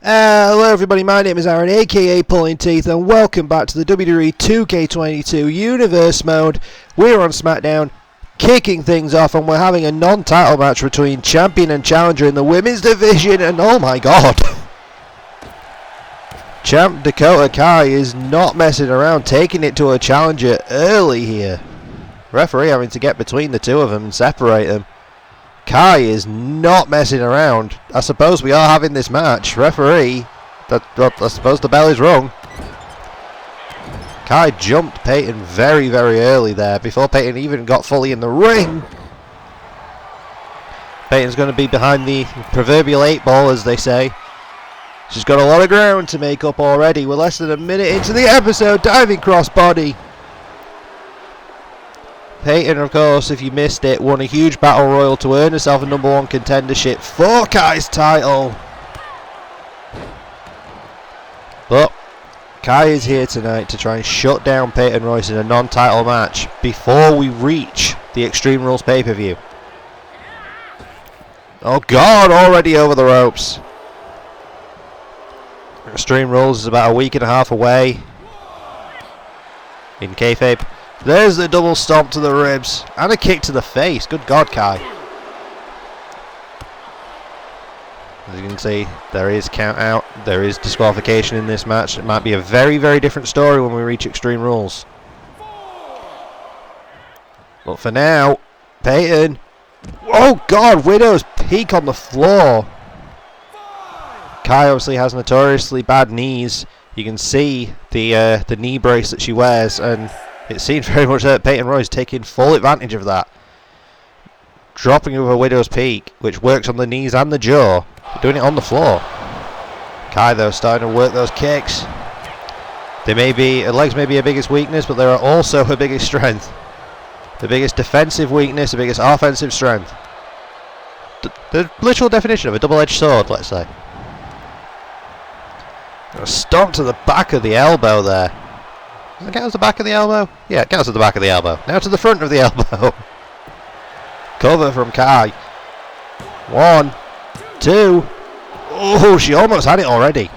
Hello everybody, my name is Aaron aka Pulling Teeth and welcome back to the WWE 2K22 Universe Mode. We're on Smackdown, kicking things off, and we're having a non-title match between champion and challenger in the women's division, and oh my god, Champ Dakota Kai is not messing around, taking it to a challenger early here. Referee having to get between the two of them and separate them. Kai is not messing around. I suppose we are having this match. Referee, I suppose the bell is rung. Kai jumped Peyton very, very early there, before Peyton even got fully in the ring. Peyton's going to be behind the proverbial 8-ball, as they say. She's got a lot of ground to make up already. We're less than a minute into the episode. Diving crossbody. Peyton, of course, if you missed it, won a huge battle royal to earn herself a #1 contendership for Kai's title. But Kai is here tonight to try and shut down Peyton Royce in a non-title match before we reach the Extreme Rules pay-per-view. Oh god, already over the ropes. Extreme Rules is about a week and a half away in kayfabe. There's the double stomp to the ribs and a kick to the face. Good god, Kai. As you can see, there is count out, there is disqualification in this match. It might be a very, very different story when we reach Extreme Rules. But for now, Peyton. Oh god, Widow's Peak on the floor. Kai obviously has notoriously bad knees. You can see the knee brace that she wears, and it seems very much that Peyton Royce taking full advantage of that. Dropping with a Widow's Peak, which works on the knees and the jaw. Doing it on the floor. Kai, though, starting to work those kicks. They may be, her legs may be her biggest weakness, but they are also her biggest strength. The biggest defensive weakness, the biggest offensive strength. The literal definition of a double-edged sword, let's say. A stomp to the back of the elbow there. Does it count as the back of the elbow? Yeah, it counts as the back of the elbow. Now to the front of the elbow. Cover from Kai. 1, 2. Oh, she almost had it already.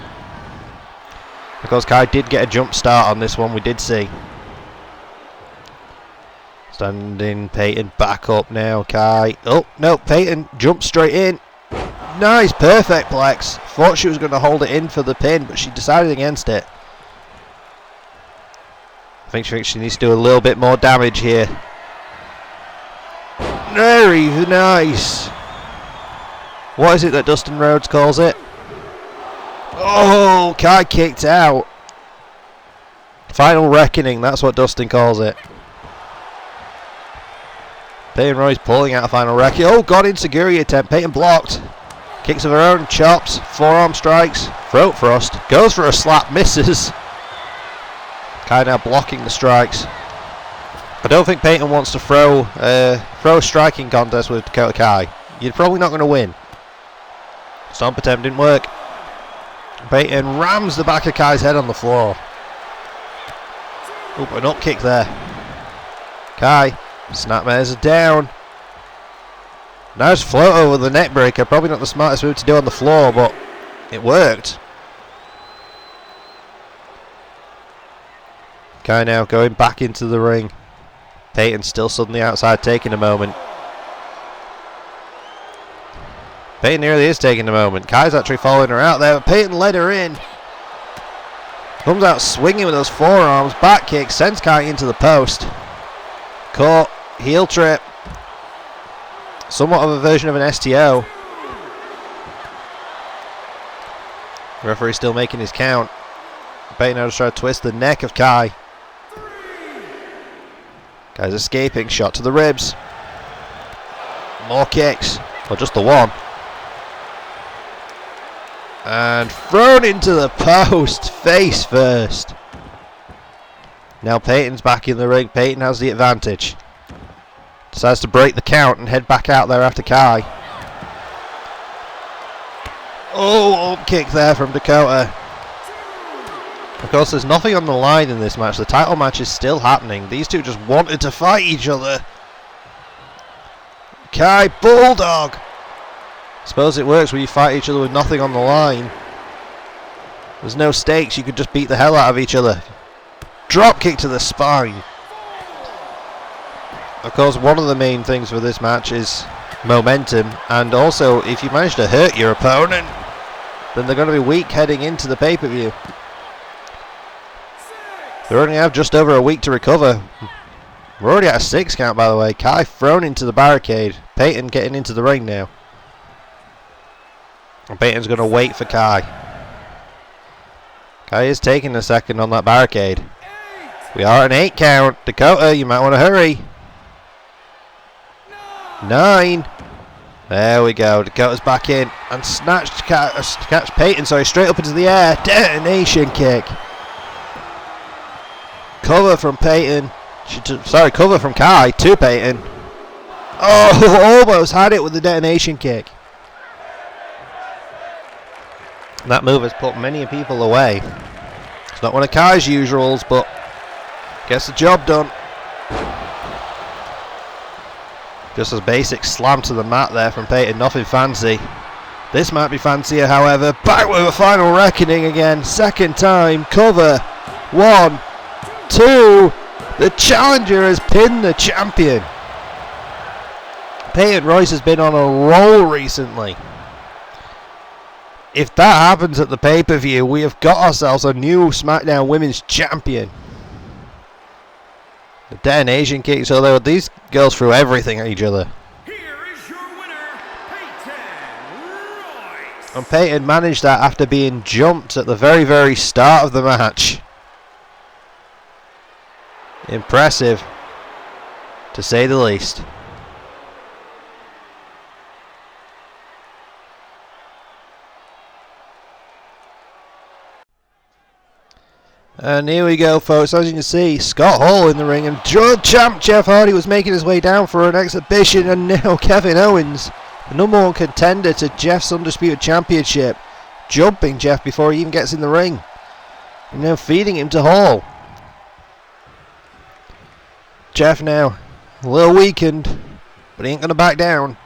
Because Kai did get a jump start on this one, we did see. Standing Peyton back up now, Kai. Oh, no, Peyton jumped straight in. Nice, perfect plex. Thought she was going to hold it in for the pin, but she decided against it. I think she needs to do a little bit more damage here. Very nice. What is it that Dustin Rhodes calls it? Oh, Kai kicked out. Final reckoning, that's what Dustin calls it. Peyton Royce pulling out a final reckoning. Oh, god, insecurity attempt. Peyton blocked. Kicks of her own, chops, forearm strikes, throat thrust, goes for a slap, misses. Kai now blocking the strikes. I don't think Peyton wants to throw a striking contest with Dakota Kai. You're probably not going to win. Stomp attempt didn't work. Peyton rams the back of Kai's head on the floor. Oop, an up kick there. Kai, snapmares are down. Nice float over the neck breaker. Probably not the smartest move to do on the floor, but it worked. Kai now going back into the ring. Peyton still stood on the outside, taking a moment. Peyton nearly is taking a moment. Kai's actually following her out there, but Peyton led her in. Comes out swinging with those forearms. Back kick, sends Kai into the post. Caught, heel trip. Somewhat of a version of an STO. Referee still making his count. Peyton now just trying to twist the neck of Kai. Kai's escaping, shot to the ribs. More kicks, or just the one. And thrown into the post, face first. Now Peyton's back in the ring. Peyton has the advantage. Decides to break the count and head back out there after Kai. Oh, up kick there from Dakota. Of course, there's nothing on the line in this match. The title match is still happening. These two just wanted to fight each other. Kai, bulldog. Suppose it works when you fight each other with nothing on the line. There's no stakes. You could just beat the hell out of each other. Drop kick to the spine. Of course, one of the main things for this match is momentum, and also if you manage to hurt your opponent, then they're going to be weak heading into the pay-per-view. They only have just over a week to recover. We're already at a 6 count, by the way. Kai thrown into the barricade. Peyton getting into the ring now. And Peyton's going to wait for Kai. Kai is taking a second on that barricade. We are at an 8 count. Dakota, you might want to hurry. 9. There we go. Dakota's back in and snatched Peyton, straight up into the air. Detonation kick. Cover from Peyton. Cover from Kai to Peyton. Oh, almost had it with the detonation kick. That move has put many people away. It's not one of Kai's usuals, but gets the job done. Just a basic slam to the mat there from Peyton, nothing fancy. This might be fancier, however. Back with a final reckoning again. Second time, cover. 1, 2. The challenger has pinned the champion. Peyton Royce has been on a roll recently. If that happens at the pay-per-view, we have got ourselves a new SmackDown Women's Champion. The detonation kicks, although these girls threw everything at each other. Here is your winner, Peyton Royce. And Peyton managed that after being jumped at the very, very start of the match. Impressive, to say the least. And here we go, folks. As you can see, Scott Hall in the ring, and champ Jeff Hardy was making his way down for an exhibition, and now Kevin Owens, the #1 contender to Jeff's Undisputed Championship, jumping Jeff before he even gets in the ring, and now feeding him to Hall. Jeff now a little weakened, but he ain't going to back down.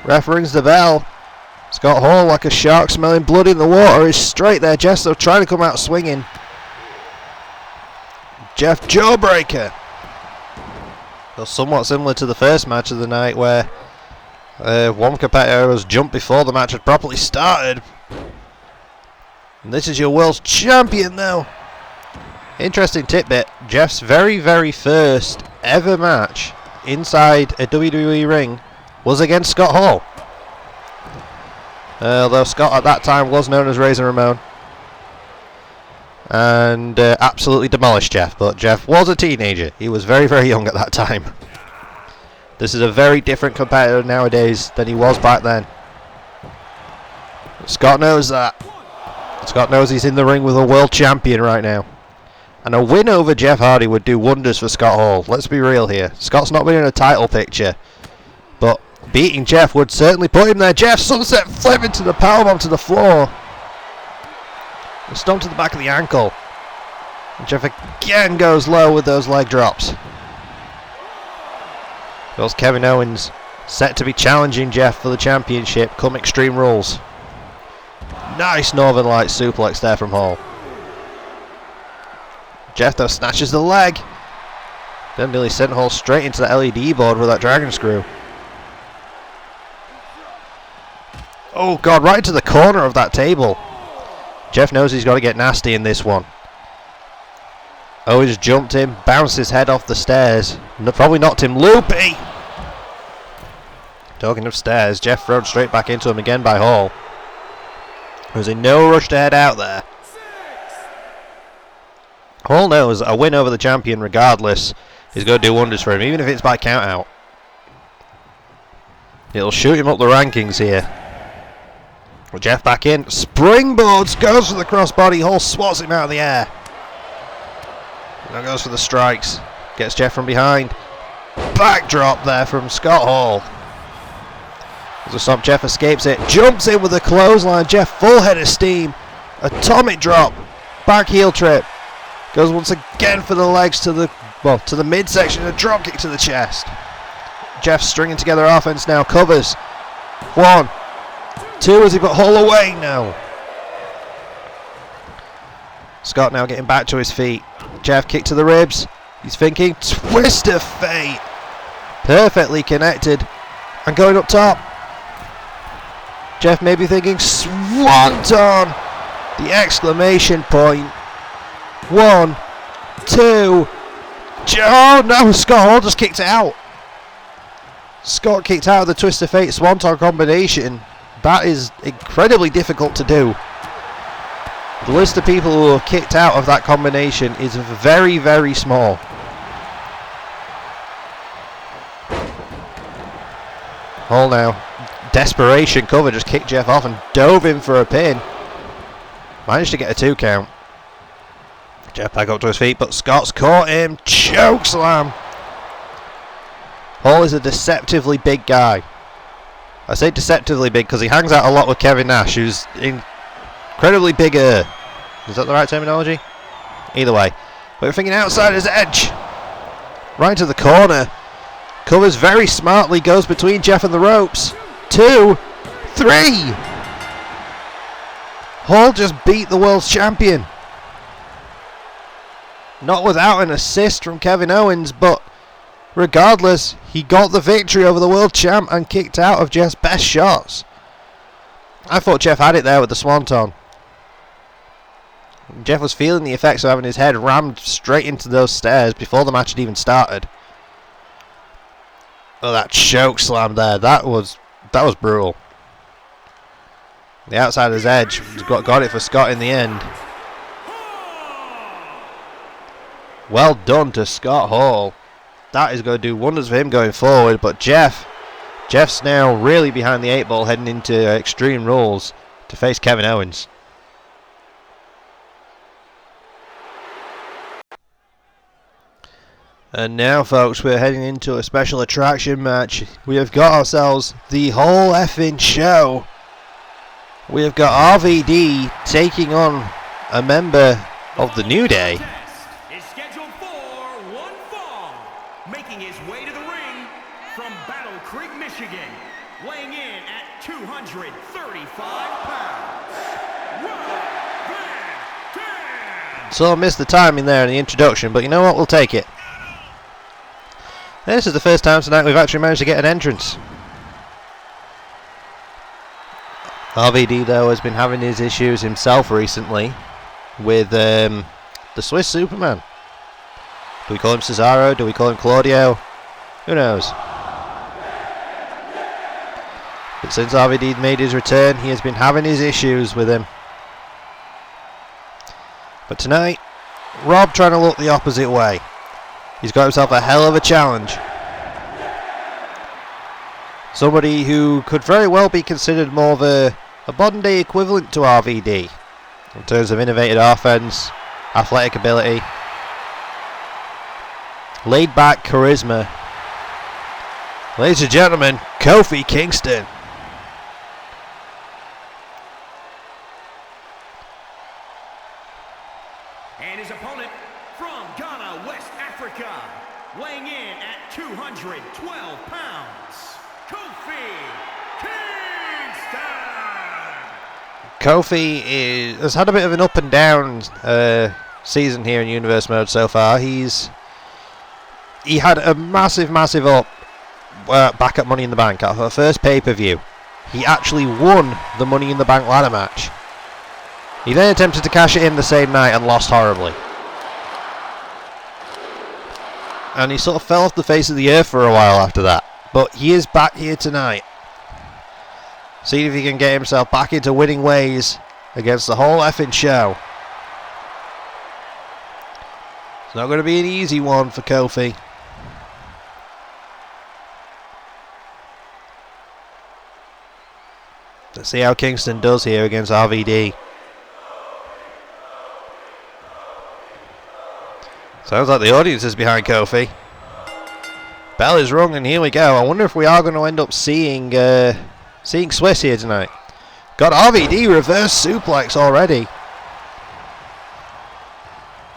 Ref rings the bell. Scott Hall, like a shark smelling blood in the water, is straight there. Jeff still trying to come out swinging. Jeff jawbreaker. Well, somewhat similar to the first match of the night, where one competitor was jumped before the match had properly started. And this is your world's champion now. Interesting tidbit. Jeff's very, very first ever match inside a WWE ring was against Scott Hall. Although Scott at that time was known as Razor Ramon. And absolutely demolished Jeff. But Jeff was a teenager. He was very, very young at that time. This is a very different competitor nowadays than he was back then. Scott knows that. Scott knows he's in the ring with a world champion right now. And a win over Jeff Hardy would do wonders for Scott Hall. Let's be real here. Scott's not been in a title picture. But beating Jeff would certainly put him there. Jeff sunset flip into the powerbomb to the floor. A stomp to the back of the ankle. And Jeff again goes low with those leg drops. Goes Kevin Owens, set to be challenging Jeff for the championship come Extreme Rules. Nice Northern Lights suplex there from Hall. Jeff though snatches the leg. Then nearly sent Hall straight into the LED board with that dragon screw. Oh god, right into the corner of that table. Jeff knows he's got to get nasty in this one. Owens jumped him, bounced his head off the stairs. Probably knocked him loopy. Talking of stairs, Jeff thrown straight back into him again by Hall. He was in no rush to head out there. Hall knows a win over the champion regardless is going to do wonders for him, even if it's by count out. It'll shoot him up the rankings here. Well, Jeff back in, springboards, goes for the crossbody, Hall swats him out of the air. Now goes for the strikes, gets Jeff from behind. Backdrop there from Scott Hall. As a stop, Jeff escapes it, jumps in with a clothesline, Jeff full head of steam. Atomic drop, back heel trip. Goes once again for the legs to the midsection, a drop kick to the chest. Jeff stringing together offense now, covers. 1, 2 as he put Hall away now. Scott now getting back to his feet. Jeff kick to the ribs. He's thinking twist of fate. Perfectly connected and going up top. Jeff may be thinking swanton. The exclamation point. 1, 2. Oh no, Scott Hall just kicked it out. Scott kicked out of the twist of fate swanton combination. That is incredibly difficult to do. The list of people who have kicked out of that combination is very, very small. Hall now. Desperation cover, just kicked Jeff off and dove in for a pin. Managed to get a 2 count. Jeff back up to his feet, but Scott's caught him. Choke slam. Hall is a deceptively big guy. I say deceptively big because he hangs out a lot with Kevin Nash, who's incredibly bigger. Is that the right terminology? Either way. But we're thinking outside his edge. Right to the corner. Covers very smartly, goes between Jeff and the ropes. 2, 3. Hall just beat the world champion. Not without an assist from Kevin Owens, but regardless, he got the victory over the world champ and kicked out of Jeff's best shots. I thought Jeff had it there with the swanton. Jeff was feeling the effects of having his head rammed straight into those stairs before the match had even started. Oh, that choke slam there, that was brutal. The outsider's edge got it for Scott in the end. Well done to Scott Hall. That is going to do wonders for him going forward. But Jeff's now really behind the 8 ball heading into Extreme Rules to face Kevin Owens. And now, folks, we're heading into a special attraction match. We have got ourselves the whole effing show. We have got RVD taking on a member of the New Day. Is scheduled for one fall, making his way to the ring from Battle Creek, Michigan, weighing in at 235 pounds. So I missed the timing there in the introduction, but you know what? We'll take it. This is the first time tonight we've actually managed to get an entrance. RVD, though, has been having his issues himself recently with the Swiss Superman. Do we call him Cesaro? Do we call him Claudio? Who knows? But since RVD made his return, he has been having his issues with him. But tonight, Rob trying to look the opposite way. He's got himself a hell of a challenge. Somebody who could very well be considered more of a modern day equivalent to RVD in terms of innovative offense, athletic ability, laid back charisma. Ladies and gentlemen, Kofi Kingston. And his opponent from Ghana, West Africa, weighing in at 212 pounds, Kofi Kingston. Kofi has had a bit of an up and down season here in Universe Mode so far. He had a massive up back at Money in the Bank at her first pay-per-view. He actually won the Money in the Bank ladder match. He then attempted to cash it in the same night and lost horribly. And he sort of fell off the face of the earth for a while after that. But he is back here tonight. See if he can get himself back into winning ways against the whole effing show. It's not going to be an easy one for Kofi. Let's see how Kingston does here against RVD. Sounds like the audience is behind Kofi. Bell is rung and here we go. I wonder if we are going to end up seeing Swiss here tonight. Got RVD reverse suplex already.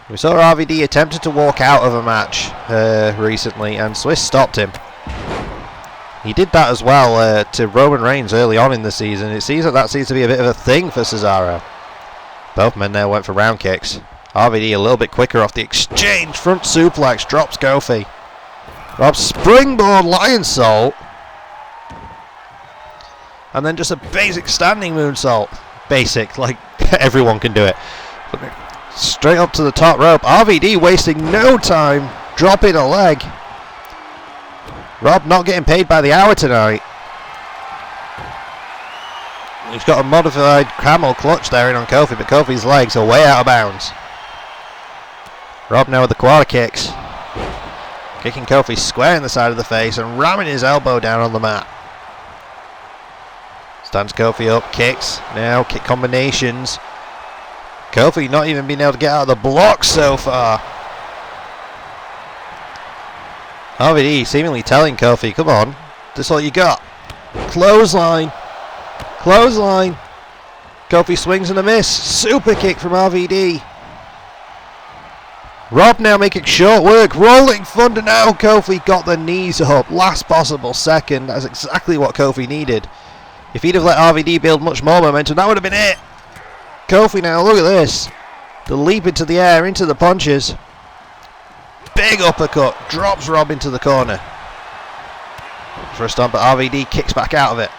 We saw RVD attempted to walk out of a match recently and Swiss stopped him. He did that as well to Roman Reigns early on in the season. It seems like that seems to be a bit of a thing for Cesaro. Both men there went for round kicks. RVD a little bit quicker off the exchange. Front suplex, drops Kofi. Rob springboard lion salt. And then just a basic standing moonsault. Basic, like everyone can do it. Straight up to the top rope. RVD wasting no time, dropping a leg. Rob not getting paid by the hour tonight. He's got a modified camel clutch there in on Kofi, but Kofi's legs are way out of bounds. Rob now with the quarter kicks. Kicking Kofi square in the side of the face and ramming his elbow down on the mat. Stands Kofi up, kicks, now kick combinations. Kofi not even being able to get out of the block so far. RVD seemingly telling Kofi, come on, this is all you got. Clothesline. Clothesline. Kofi swings and a miss. Super kick from RVD. Rob now making short work. Rolling thunder now. Kofi got the knees up. Last possible second. That's exactly what Kofi needed. If he'd have let RVD build much more momentum, that would have been it. Kofi now, look at this. The leap into the air, into the punches. Big uppercut. Drops Rob into the corner. For a stomp, but RVD kicks back out of it.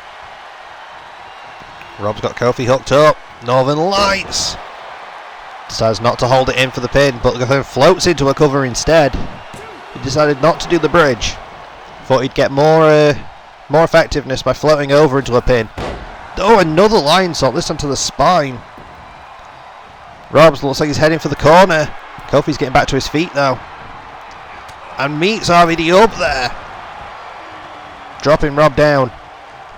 Rob's got Kofi hooked up. Northern Lights. Decides not to hold it in for the pin, but then floats into a cover instead. He decided not to do the bridge. Thought he'd get more effectiveness by floating over into a pin. Oh, another lion salt, this time to the spine. Rob looks like he's heading for the corner. Kofi's getting back to his feet though. And meets RVD up there. Dropping Rob down.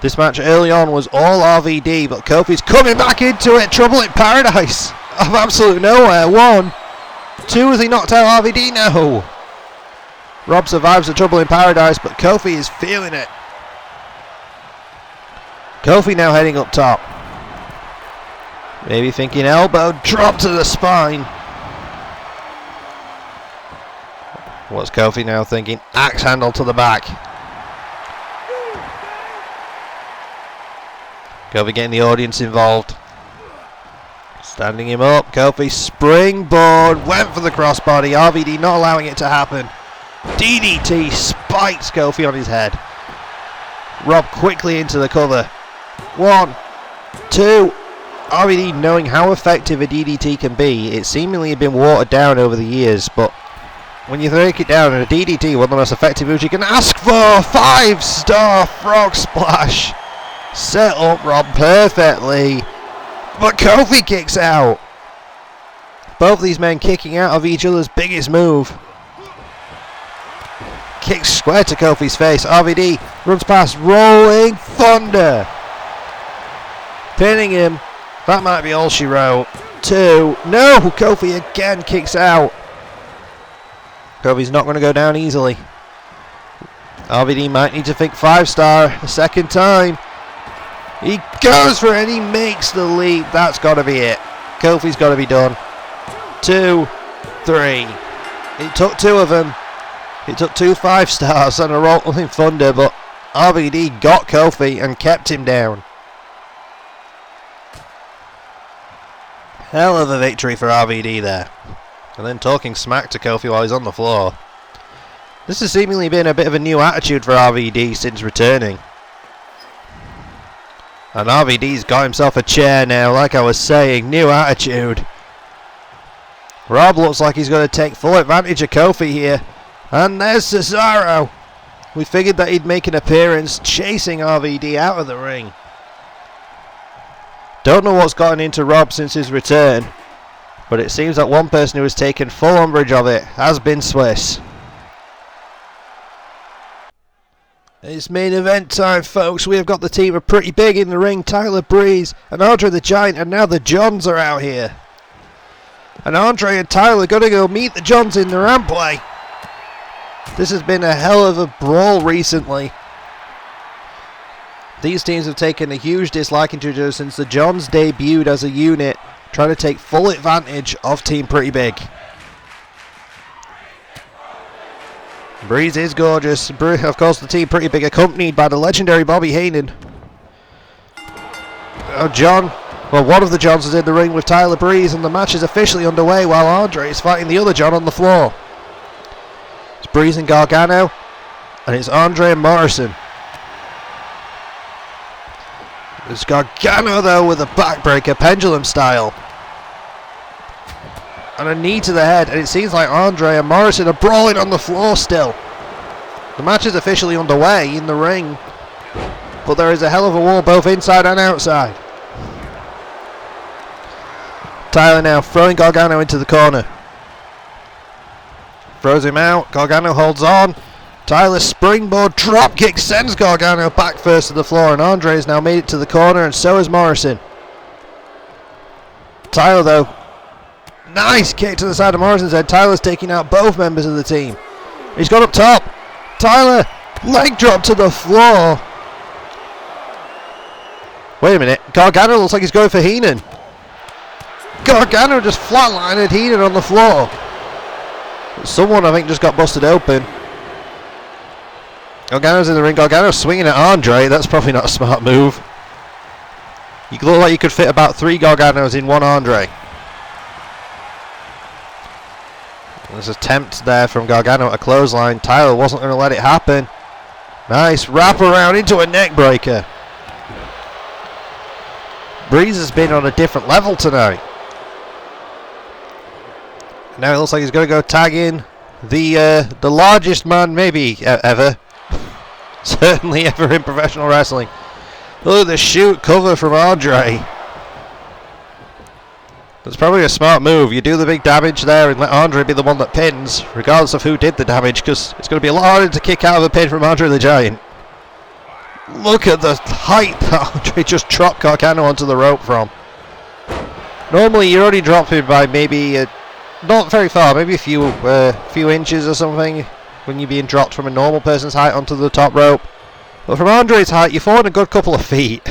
This match early on was all RVD, but Kofi's coming back into it. Trouble in Paradise. Of absolute nowhere. 1, 2 as he knocked out RVD now. Rob survives the Trouble in Paradise, but Kofi is feeling it. Kofi now heading up top. Maybe thinking elbow drop to the spine. What's Kofi now thinking? Axe handle to the back. Kofi getting the audience involved. Standing him up. Kofi springboard. Went for the crossbody. RVD not allowing it to happen. DDT spikes Kofi on his head. Rob quickly into the cover. 1, 2. RVD knowing how effective a DDT can be. It seemingly had been watered down over the years, but when you break it down, a DDT, one of the most effective moves you can ask for. 5-star frog splash. Set up Rob perfectly. But Kofi kicks out. Both these men kicking out of each other's biggest move. Kicks square to Kofi's face. RVD runs past. Rolling thunder. Pinning him. That might be all she wrote. 2. No! Kofi again kicks out. Kofi's not going to go down easily. RVD might need to think 5-star a second time. He goes for it and he makes the leap. That's got to be it. Kofi's got to be done. 2, 3. It took 2 of them. It took 2 5-stars and a rolling thunder, but RVD got Kofi and kept him down. Hell of a victory for RVD there. And then talking smack to Kofi while he's on the floor. This has seemingly been a bit of a new attitude for RVD since returning. And RVD's got himself a chair now, like I was saying. New attitude. Rob looks like he's going to take full advantage of Kofi here. And there's Cesaro. We figured that he'd make an appearance, chasing RVD out of the ring. Don't know what's gotten into Rob since his return, but it seems that one person who has taken full umbrage of it has been Swiss. It's main event time, folks. We have got the team of Pretty Big in the ring. Tyler Breeze and Andre the Giant, and now the Johns are out here. And Andre and Tyler got to go meet the Johns in the rampway. This has been a hell of a brawl recently. These teams have taken a huge disliking to each other since the Johns debuted as a unit, trying to take full advantage of Team Pretty Big. Breeze is gorgeous. Of course, the Team Pretty Big accompanied by the legendary Bobby Heenan. Oh, John. Well, one of the Johns is in the ring with Tyler Breeze, and the match is officially underway while Andre is fighting the other John on the floor. It's Breeze and Gargano, and it's Andre and Morrison. It's Gargano, though, with a backbreaker, pendulum style. And a knee to the head, and it seems like Andre and Morrison are brawling on the floor still. The match is officially underway in the ring, but there is a hell of a wall both inside and outside. Tyler now throwing Gargano into the corner. Throws him out, Gargano holds on. Tyler springboard dropkick sends Gargano back first to the floor, and Andre has now made it to the corner, and so has Morrison. Tyler, though, nice kick to the side of Morrison's head. Tyler's taking out both members of the team. He's got up top. Tyler, leg drop to the floor. Wait a minute, Gargano looks like he's going for Heenan. Gargano just flatlined Heenan on the floor. Someone, I think, just got busted open. Gargano's in the ring. Gargano's swinging at Andre. That's probably not a smart move. You look like you could fit about 3 Garganos in one Andre. There's an attempt there from Gargano at a clothesline. Tyler wasn't going to let it happen. Nice wrap around into a neck breaker. Breeze has been on a different level tonight. Now it looks like he's going to go tag in the largest man maybe ever. Certainly ever in professional wrestling. Look at the shoot cover from Andre. That's probably a smart move. You do the big damage there and let Andre be the one that pins, regardless of who did the damage, because it's going to be a lot harder to kick out of a pin from Andre the Giant. Look at the height that Andre just dropped Gargano onto the rope from. Normally you already drop him by maybe not very far, maybe a few inches or something, when you're being dropped from a normal person's height onto the top rope. But from Andre's height, you're falling a good couple of feet.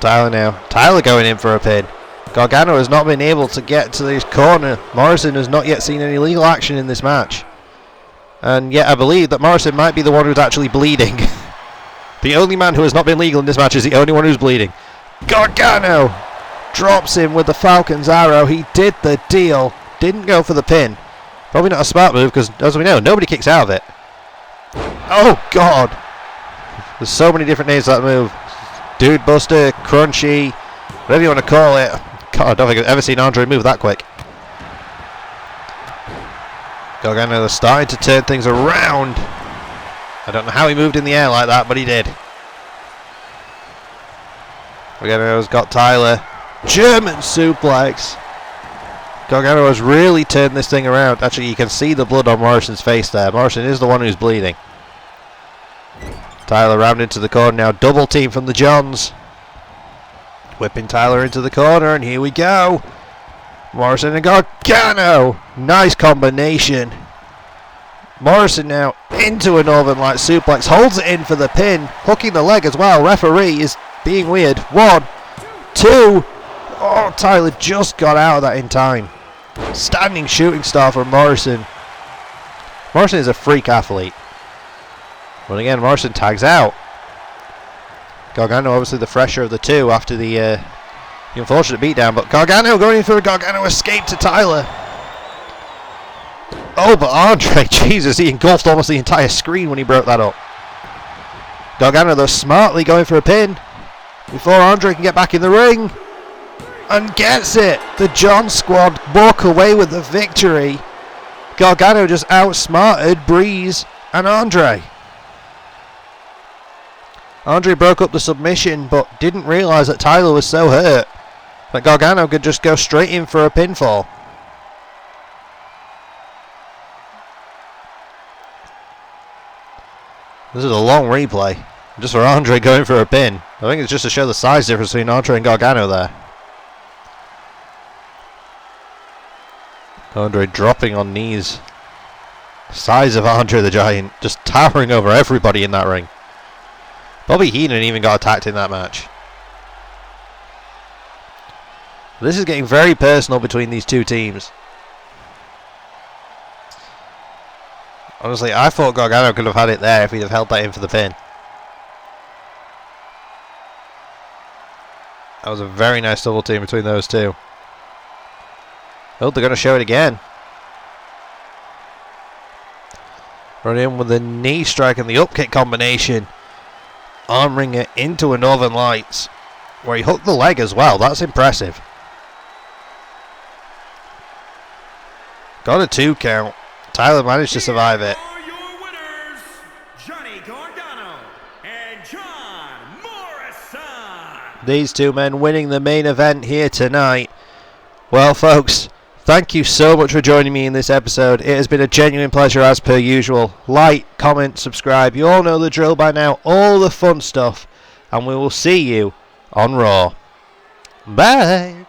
Tyler now. Tyler going in for a pin. Gargano has not been able to get to this corner. Morrison has not yet seen any legal action in this match. And yet I believe that Morrison might be the one who's actually bleeding. The only man who has not been legal in this match is the only one who's bleeding. Gargano drops him with the Falcon's arrow. He did the deal. Didn't go for the pin. Probably not a smart move because, as we know, nobody kicks out of it. Oh, God. There's so many different names to that move. Dude Buster, Crunchy, whatever you want to call it. God, I don't think I've ever seen Andre move that quick. Gargano is starting to turn things around. I don't know how he moved in the air like that, but he did. Gargano's got Tyler. German suplex. Gargano has really turned this thing around. Actually, you can see the blood on Morrison's face there. Morrison is the one who's bleeding. Tyler round into the corner now. Double team from the Johns. Whipping Tyler into the corner, and here we go. Morrison and Gargano. Nice combination. Morrison now into a Northern Light suplex. Holds it in for the pin. Hooking the leg as well. Referee is being weird. 1, 2. Oh, Tyler just got out of that in time. Standing shooting star from Morrison. Morrison is a freak athlete. But again, Morrison tags out. Gargano obviously the fresher of the two after the unfortunate beatdown. But Gargano going in for a Gargano escape to Tyler. Oh, but Andre, Jesus, he engulfed almost the entire screen when he broke that up. Gargano, though, smartly going for a pin before Andre can get back in the ring. And gets it. The John squad walk away with the victory. Gargano just outsmarted Breeze and Andre. Andre broke up the submission, but didn't realise that Tyler was so hurt that Gargano could just go straight in for a pinfall. This is a long replay, just for Andre going for a pin. I think it's just to show the size difference between Andre and Gargano there. Andre dropping on knees. Size of Andre the Giant, just towering over everybody in that ring. Bobby Heenan even got attacked in that match. This is getting very personal between these two teams. Honestly, I thought Gargano could have had it there if he'd have held that in for the pin. That was a very nice double team between those two. Oh, they're going to show it again. Running in with the knee strike and the up kick combination. Arming it into a Northern Lights, where he hooked the leg as well. That's impressive. Got a 2 count. Tyler managed to survive it. Here are your winners, Johnny Gargano and John Morrison. These two men winning the main event here tonight. Well, folks, thank you so much for joining me in this episode. It has been a genuine pleasure as per usual. Like, comment, subscribe. You all know the drill by now. All the fun stuff. And we will see you on Raw. Bye.